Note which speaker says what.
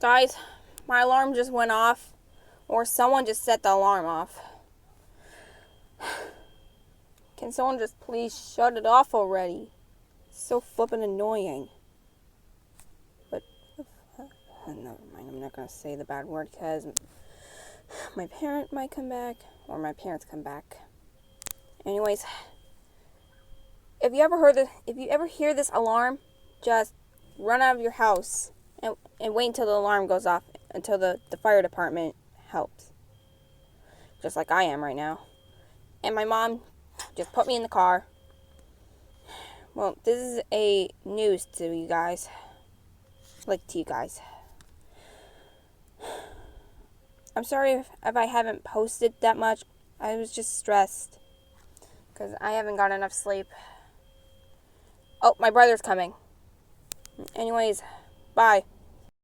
Speaker 1: Guys, my alarm just went off. Or someone just set the alarm off. Can someone just please shut it off already? It's so flippin' annoying. But, never mind, I'm not gonna say the bad word because my parent might come back, or my parents come back. Anyways, if you ever hear this alarm, just run out of your house and wait until the alarm goes off, until the fire department helps. Just like I am right now. And my mom just put me in the car. Well, this is a news to you guys. Like to you guys. I'm sorry if I haven't posted that much. I was just stressed. Because I haven't got enough sleep. Oh, my brother's coming. Anyways, bye.